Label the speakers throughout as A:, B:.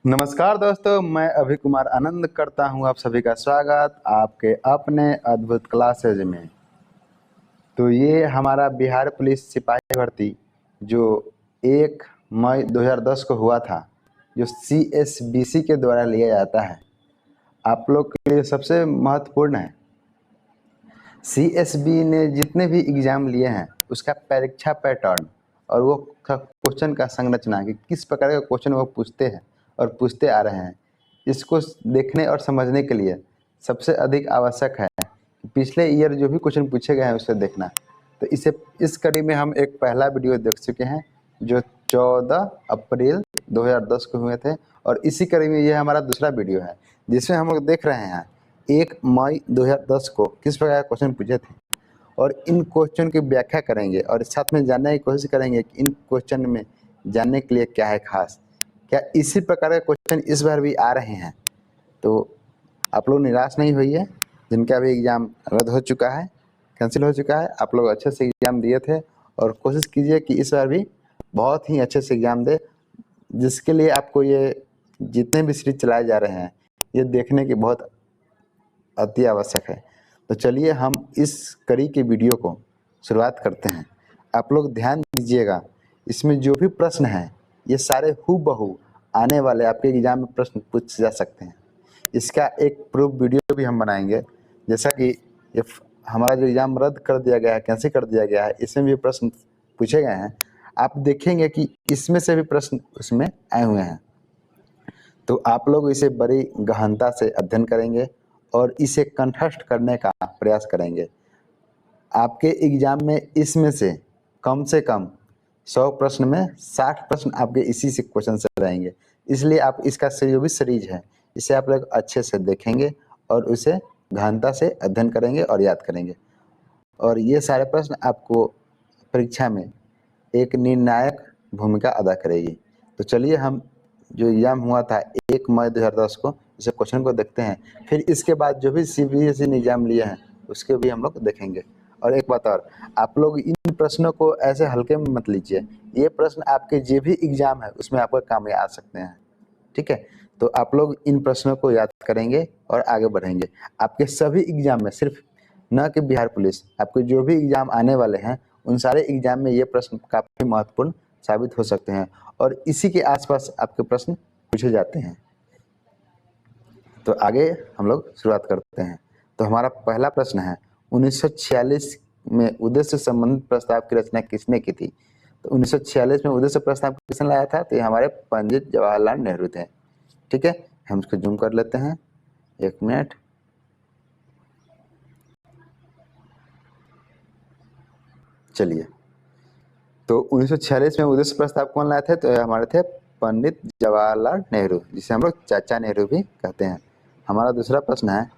A: नमस्कार दोस्तों, मैं अभी कुमार आनंद करता हूं आप सभी का स्वागत आपके अपने अद्भुत क्लासेज में। तो ये हमारा बिहार पुलिस सिपाही भर्ती जो 1 मई 2010 को हुआ था, जो CSBC के द्वारा लिया जाता है, आप लोग के लिए सबसे महत्वपूर्ण है। CSB ने जितने भी एग्ज़ाम लिए हैं उसका परीक्षा पैटर्न और वो क्वेश्चन का संरचना कि किस प्रकार का क्वेश्चन वो पूछते हैं और पूछते आ रहे हैं, इसको देखने और समझने के लिए सबसे अधिक आवश्यक है कि पिछले ईयर जो भी क्वेश्चन पूछे गए हैं उसे देखना। तो इस कड़ी में हम एक पहला वीडियो देख चुके हैं जो 14 अप्रैल 2010 को हुए थे, और इसी कड़ी में ये हमारा दूसरा वीडियो है जिसमें हम लोग देख रहे हैं 1 मई 2010 को किस प्रकार के क्वेश्चन पूछे थे और इन क्वेश्चन की व्याख्या करेंगे और साथ में जानने की कोशिश करेंगे कि इन क्वेश्चन में जानने के लिए क्या है खास, क्या इसी प्रकार के क्वेश्चन इस बार भी आ रहे हैं। तो आप लोग निराश नहीं होइए, जिनका भी एग्ज़ाम रद्द हो चुका है, कैंसिल हो चुका है, आप लोग अच्छे से एग्ज़ाम दिए थे और कोशिश कीजिए कि इस बार भी बहुत ही अच्छे से एग्ज़ाम दे, जिसके लिए आपको ये जितने भी सीरीज चलाए जा रहे हैं ये देखने की बहुत अति आवश्यक है। तो चलिए हम इस कड़ी के वीडियो को शुरुआत करते हैं। आप लोग ध्यान दीजिएगा, इसमें जो भी प्रश्न हैं ये सारे हूबहू आने वाले आपके एग्जाम में प्रश्न पूछे जा सकते हैं। इसका एक प्रूफ वीडियो भी हम बनाएंगे, जैसा कि ये हमारा जो एग्ज़ाम रद्द कर दिया गया है, कैंसिल कर दिया गया है, इसमें भी प्रश्न पूछे गए हैं। आप देखेंगे कि इसमें से भी प्रश्न उसमें आए हुए हैं। तो आप लोग इसे बड़ी गहनता से अध्ययन करेंगे और इसे कंठस्थ करने का प्रयास करेंगे। आपके एग्जाम में इसमें से कम 100 प्रश्न में 60 प्रश्न आपके इसी से क्वेश्चन से रहेंगे। इसलिए आप इसका जो भी सीरीज है इसे आप लोग अच्छे से देखेंगे और उसे गहनता से अध्ययन करेंगे और याद करेंगे, और ये सारे प्रश्न आपको परीक्षा में एक निर्णायक भूमिका अदा करेगी। तो चलिए हम जो एग्ज़ाम हुआ था 1 मई 2010 को, इसे क्वेश्चन को देखते हैं। फिर इसके बाद जो भी CBSE ने एग्ज़ाम लिए हैं उसके भी हम लोग देखेंगे। और एक बात और, आप लोग इन प्रश्नों को ऐसे हल्के में मत लीजिए, ये प्रश्न आपके जो भी एग्ज़ाम है उसमें आपको काम में आ सकते हैं। ठीक है, तो आप लोग इन प्रश्नों को याद करेंगे और आगे बढ़ेंगे। आपके सभी एग्ज़ाम में, सिर्फ न कि बिहार पुलिस, आपके जो भी एग्ज़ाम आने वाले हैं उन सारे एग्ज़ाम में ये प्रश्न काफ़ी महत्वपूर्ण साबित हो सकते हैं और इसी के आसपास आपके प्रश्न पूछे जाते हैं। तो आगे हम लोग शुरुआत करते हैं। तो हमारा पहला प्रश्न है, 1946 में उद्देश्य से संबंधित प्रस्ताव की रचना किसने की थी? तो 1946 में उद्देश्य प्रस्ताव किसने लाया था? तो ये हमारे पंडित जवाहरलाल नेहरू थे। ठीक है, हम इसको जूम कर लेते हैं, 1 मिनट। चलिए, तो 1946 में उद्देश्य प्रस्ताव कौन लाए थे? तो ये हमारे थे पंडित जवाहरलाल नेहरू, जिसे हम लोग चाचा नेहरू भी कहते हैं। हमारा दूसरा प्रश्न है,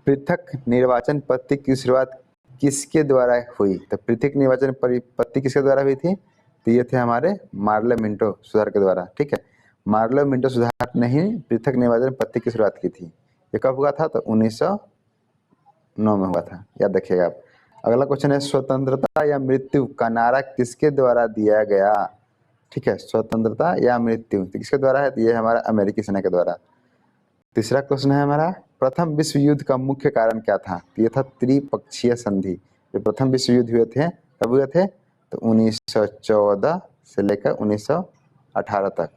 A: पृथक निर्वाचन पद्धति की शुरुआत किसके द्वारा हुई? तो पृथक निर्वाचन पद्धति किसके द्वारा हुई थी? तो ये थे हमारे मार्ले मिंटो सुधार के द्वारा। ठीक है, मार्ले मिंटो सुधार ने ही पृथक निर्वाचन पद्धति की शुरुआत की थी। ये कब हुआ था? तो 1909 में हुआ था, याद रखिएगा आप। अगला क्वेश्चन है, स्वतंत्रता या मृत्यु का नारा किसके द्वारा दिया गया? ठीक है, स्वतंत्रता या मृत्यु तो किसके द्वारा है? तो ये हमारा अमेरिकी सेना के द्वारा। तीसरा क्वेश्चन है हमारा, प्रथम विश्व युद्ध का मुख्य कारण क्या था? तो ये था त्रिपक्षीय संधि। जो प्रथम विश्व युद्ध हुए थे कब हुए थे? तो 1914 से लेकर 1918 तक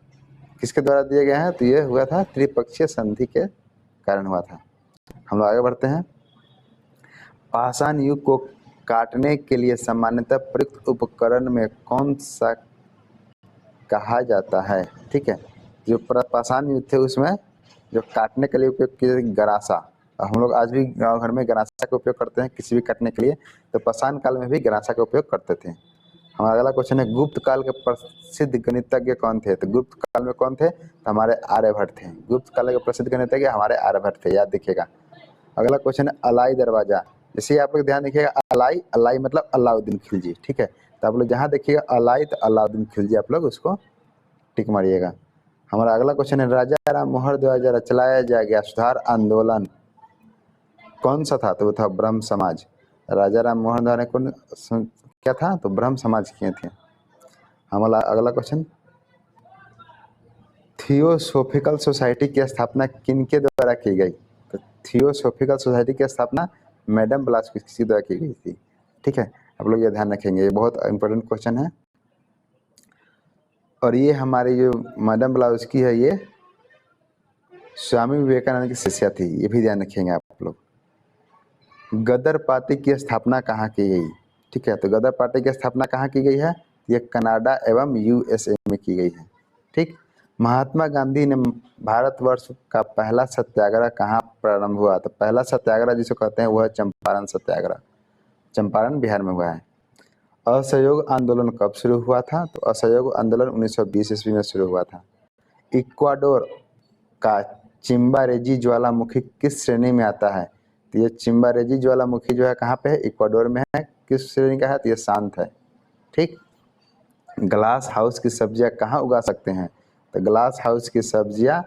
A: किसके द्वारा दिए गए हैं? तो ये हुआ था त्रिपक्षीय संधि के कारण हुआ था। हम लोग आगे बढ़ते हैं। पाषाण युग को काटने के लिए सामान्यतः प्रयुक्त उपकरण में कौन सा कहा जाता है? ठीक है, जो पाषाण युग थे उसमें जो काटने के लिए उपयोग किए गरासा, हम लोग आज भी गांव घर में गरासा का उपयोग करते हैं किसी भी काटने के लिए, तो पाषाण काल में भी गरासा का उपयोग करते थे। हमारा अगला क्वेश्चन है, गुप्त काल के प्रसिद्ध गणितज्ञ कौन थे? तो गुप्त काल में कौन थे? तो हमारे आर्यभट्ट थे। गुप्त काल के प्रसिद्ध गणितज्ञ हमारे आर्यभट्ट थे, याद रखिएगा। अगला क्वेश्चन है, अलाई दरवाजा। जैसे आप लोग ध्यान देखिएगा, अलाई, अलाई मतलब अलाउद्दीन खिलजी। ठीक है, तो आप लोग जहाँ देखिएगा अलाई तो अलाउद्दीन खिलजी, आप लोग उसको टिक मारिएगा। हमारा अगला क्वेश्चन है, राजा राम मोहन द्वारा चलाया गया सुधार आंदोलन कौन सा था? तो वो था ब्रह्म समाज। राजा राम मोहन द्वारा कौन क्या था? तो ब्रह्म समाज किए थे। हमारा अगला क्वेश्चन, थियोसोफिकल सोसाइटी की स्थापना किनके द्वारा की गई? तो थियोसोफिकल सोसाइटी की स्थापना मैडम ब्लास्की द्वारा की गई थी। ठीक है, आप लोग ये ध्यान रखेंगे, ये बहुत इंपॉर्टेंट क्वेश्चन है। और ये हमारी जो मैडम ब्लास्की है, ये स्वामी विवेकानंद की शिष्या थी, ये भी ध्यान रखेंगे आप लोग। गदर पार्टी की स्थापना कहाँ की गई? ठीक है, तो गदर पार्टी की स्थापना कहाँ की गई है? ये कनाडा एवं यूएसए में की गई है। ठीक, महात्मा गांधी ने भारतवर्ष का पहला सत्याग्रह कहाँ प्रारंभ हुआ? तो पहला सत्याग्रह जिसे कहते हैं वो है चंपारण सत्याग्रह, चंपारण बिहार में हुआ है। असहयोग आंदोलन कब शुरू हुआ था? तो असहयोग आंदोलन 1920 ईस्वी में शुरू हुआ था। इक्वाडोर का चिम्बारेजी ज्वालामुखी किस श्रेणी में आता है? तो ये चिम्बारेजी ज्वालामुखी जो है कहाँ पे है? इक्वाडोर में है। किस श्रेणी का है? तो ये शांत है। ठीक, ग्लास हाउस की सब्जियां कहाँ उगा सकते हैं? तो ग्लास हाउस की सब्जियां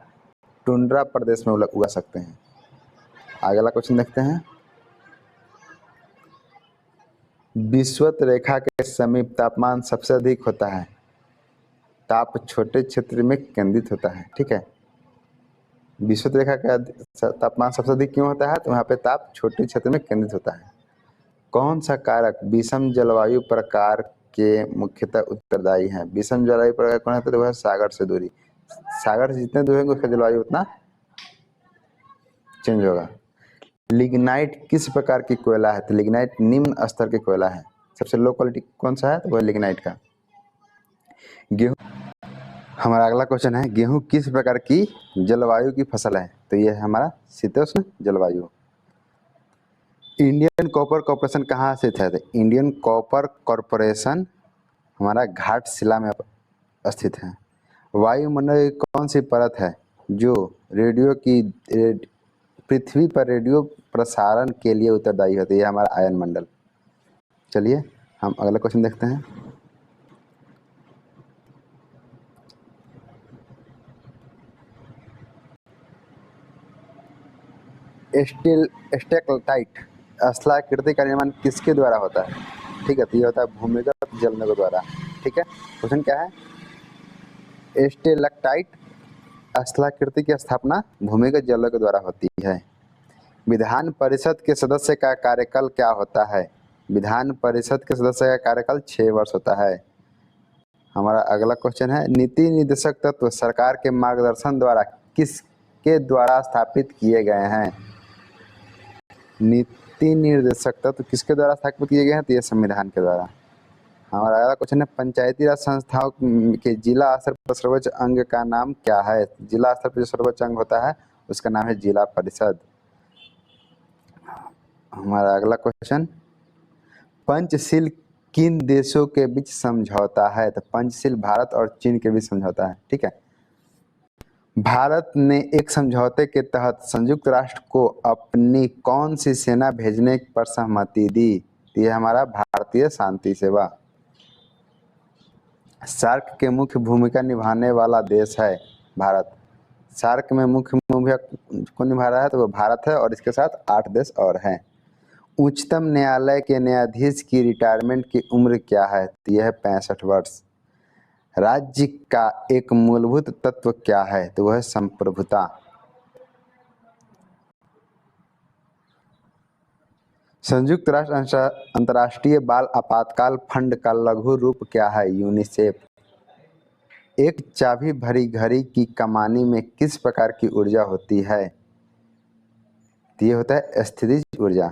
A: टुंड्रा प्रदेश में उगा सकते हैं। अगला क्वेश्चन देखते हैं। विषुवत रेखा के समीप तापमान सबसे अधिक होता है। ताप छोटे क्षेत्र में केंद्रित होता है। ठीक है, विषुवत रेखा का तापमान सबसे अधिक क्यों होता है? तो वहाँ पे ताप छोटे क्षेत्र में केंद्रित होता है। कौन सा कारक विषम जलवायु प्रकार के मुख्यतः उत्तरदायी है? विषम जलवायु प्रकार कौन है? तो वह सागर से दूरी। सागर से जितने दूर होंगे उसका जलवायु उतना चेंज होगा। लिग्नाइट किस प्रकार की कोयला है? तो लिग्नाइट निम्न स्तर के कोयला है। सबसे लो क्वालिटी कौन सा है? तो वह लिग्नाइट का। गेहूं, हमारा अगला क्वेश्चन है, गेहूं किस प्रकार की जलवायु की फसल है? तो यह है हमारा शीतोष्ण जलवायु। इंडियन कॉपर कॉरपोरेशन कहाँ स्थित है? तो इंडियन कॉपर कॉरपोरेशन हमारा घाटशिला में स्थित है। वायुमंडल की कौन सी परत है जो पृथ्वी पर रेडियो प्रसारण के लिए उत्तरदायी होती है? हमारा आयन मंडल। चलिए हम अगला क्वेश्चन देखते हैं। स्टेकलाइट स्थलाकृति का निर्माण किसके द्वारा होता है? ठीक है, तो ये होता है भूमिगत जलनों द्वारा। ठीक है, क्वेश्चन क्या है? स्टेलक्टाइट स्थलाकृति की स्थापना भूमिगत जलों के द्वारा होती है। विधान परिषद के सदस्य का कार्यकाल क्या होता है? विधान परिषद के सदस्य का कार्यकाल 6 वर्ष होता है। हमारा अगला क्वेश्चन है, नीति निर्देशक तत्व सरकार के मार्गदर्शन द्वारा किसके द्वारा स्थापित किए गए हैं? नीति निर्देशक तत्व किसके द्वारा स्थापित किए गए हैं? तो ये संविधान के द्वारा। हमारा अगला क्वेश्चन है, पंचायती राज संस्थाओं के जिला स्तर पर सर्वोच्च अंग का नाम क्या है? जिला स्तर पर जो सर्वोच्च अंग होता है उसका नाम है जिला परिषद। हमारा अगला क्वेश्चन, पंचशील किन देशों के बीच समझौता है? तो पंचशील भारत और चीन के बीच समझौता है। ठीक है, भारत ने एक समझौते के तहत संयुक्त राष्ट्र को अपनी कौन सी सेना भेजने पर सहमति दी? तो ये हमारा भारतीय शांति सेवा। सार्क के मुख्य भूमिका निभाने वाला देश है भारत। सार्क में मुख्य भूमिका कौन निभा रहा है? तो वो भारत है और इसके साथ 8 देश और हैं। उच्चतम न्यायालय के न्यायाधीश की रिटायरमेंट की उम्र क्या है? तो यह है 65 वर्ष। राज्य का एक मूलभूत तत्व क्या है? तो वह है संप्रभुता। संयुक्त राष्ट्र अंतर्राष्ट्रीय बाल आपातकाल फंड का लघु रूप क्या है? यूनिसेफ। एक चाबी भरी घड़ी की कमानी में किस प्रकार की ऊर्जा होती है? तो ये होता है स्थितिज ऊर्जा।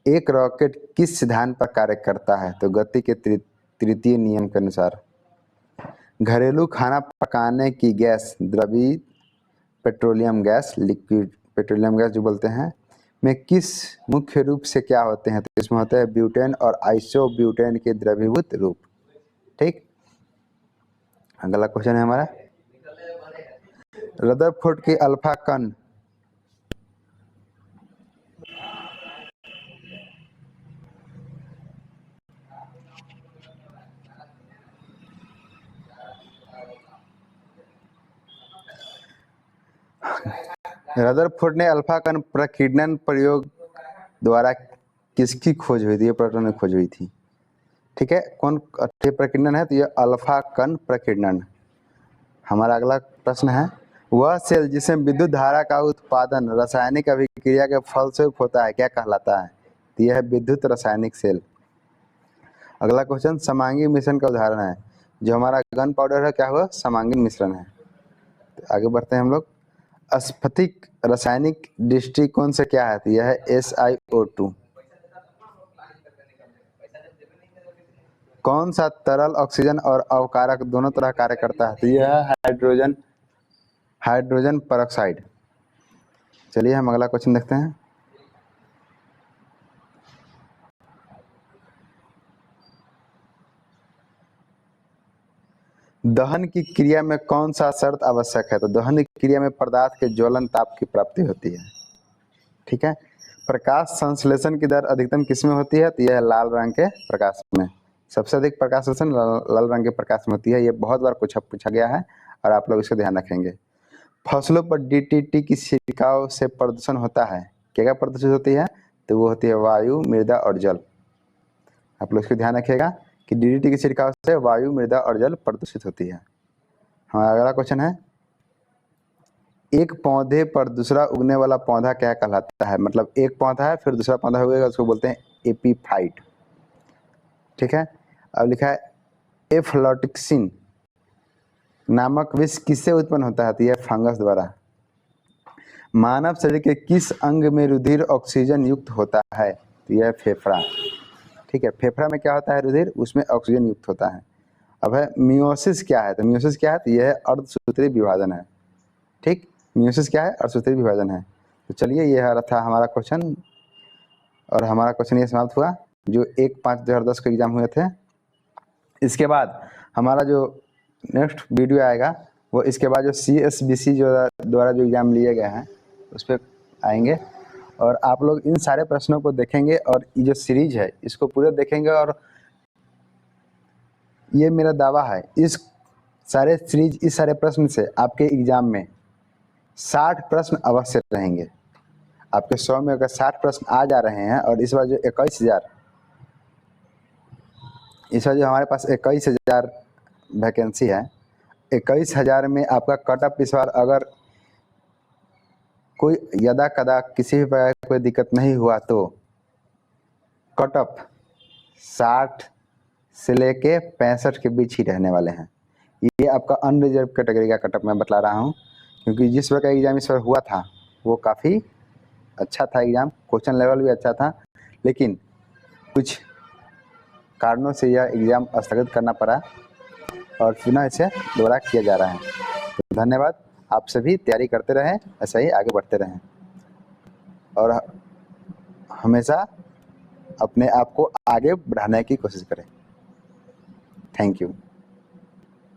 A: एक रॉकेट किस सिद्धांत पर कार्य करता है? तो गति के तृतीय नियम के अनुसार। घरेलू खाना पकाने की गैस द्रवित petroleum gas, liquid petroleum gas जो बोलते हैं, में किस मुख्य रूप से क्या होते हैं? तो इसमें होता है ब्यूटेन और आइसोब्यूटेन के द्रवीभूत रूप। ठीक, अगला क्वेश्चन है हमारा, रदरफोर्ड की अल्फा कण रदरफोर्ड ने अल्फा कण प्रकीर्णन प्रयोग द्वारा किसकी खोज हुई थी? ये प्रोटॉन की खोज हुई थी। ठीक है, कौन प्रकीर्णन है? तो ये अल्फा कण प्रकीर्णन। हमारा अगला प्रश्न है, वह सेल जिसमें विद्युत धारा का उत्पादन रासायनिक अभिक्रिया के फलस्वरूप होता है क्या कहलाता है? तो यह है विद्युत रासायनिक सेल। अगला क्वेश्चन, समांगी मिश्रण का उदाहरण है। जो हमारा गन पाउडर है क्या हुआ? समांगी मिश्रण है। तो आगे बढ़ते हैं हम लोग। स्फटिक रासायनिक दृष्टिकोण से क्या है? तो यह है SiO2। कौन सा तरल ऑक्सीजन और अवकारक दोनों तरह कार्य करता है? तो यह है हाइड्रोजन परऑक्साइड। चलिए हम अगला क्वेश्चन देखते हैं। दहन की क्रिया में कौन सा शर्त आवश्यक है? तो दहन की क्रिया में पदार्थ के ज्वलन ताप की प्राप्ति होती है। ठीक है। प्रकाश संश्लेषण की दर अधिकतम किसमें होती है? तो यह लाल रंग के प्रकाश में। सबसे अधिक प्रकाश संश्लेषण लाल रंग के प्रकाश में होती है। ये बहुत बार पूछा गया है और आप लोग इसका ध्यान रखेंगे। फसलों पर DDT की छिड़काव से प्रदूषण होता है। क्या प्रदूषित होती है? तो वो होती है वायु, मृदा और जल। आप लोग इसको ध्यान रखिएगा कि DDT के छिड़काव से वायु, मृदा और जल प्रदूषित होती है। हमारा अगला क्वेश्चन है, एक पौधे पर दूसरा उगने वाला पौधा क्या कहलाता है? मतलब एक पौधा है फिर दूसरा पौधा उगेगा, उसको बोलते हैं एपीफाइट। ठीक है। अब लिखा है एफ्लॉटक्सिन नामक विष किससे उत्पन्न होता है? तो यह फंगस द्वारा। मानव शरीर के किस अंग में रुधिर ऑक्सीजन युक्त होता है? तो यह फेफड़ा। ठीक है। फेफड़ा में क्या होता है? रुधिर, उसमें ऑक्सीजन युक्त होता है। अब है मियोसिस क्या है? तो मियोसिस क्या है? तो यह अर्धसूत्री विभाजन है। ठीक। मियोसिस क्या है? अर्धसूत्री विभाजन है। तो चलिए यह था हमारा क्वेश्चन और हमारा क्वेश्चन ये समाप्त हुआ जो 1/5/2010 के एग्जाम हुए थे। इसके बाद हमारा जो नेक्स्ट वीडियो आएगा वो इसके बाद जो CSBC जो द्वारा जो एग्जाम लिए गए हैं उस पर आएंगे और आप लोग इन सारे प्रश्नों को देखेंगे और ये जो सीरीज है इसको पूरे देखेंगे और ये मेरा दावा है इस सारे प्रश्न से आपके एग्जाम में 60 प्रश्न अवश्य रहेंगे। आपके 100 में अगर 60 प्रश्न आ जा रहे हैं और इस बार जो 21,000 इस बार जो हमारे पास 21,000 वैकेंसी है, 21,000 में आपका कट ऑफ इस बार अगर कोई यदा कदा किसी भी प्रकार की कोई दिक्कत नहीं हुआ तो कट ऑफ 60 से लेके 65 के बीच ही रहने वाले हैं। ये आपका अनरिजर्व कैटेगरी का कट ऑफ मैं बतला रहा हूँ क्योंकि जिस प्रकार का एग्जाम इस बार हुआ था वो काफ़ी अच्छा था एग्ज़ाम, क्वेश्चन लेवल भी अच्छा था, लेकिन कुछ कारणों से यह एग्ज़ाम स्थगित करना पड़ा और पुनः इसे दोबारा किया जा रहा है। तो धन्यवाद। आप सभी तैयारी करते रहें, ऐसा ही आगे बढ़ते रहें और हमेशा अपने आप को आगे बढ़ाने की कोशिश करें। Thank you.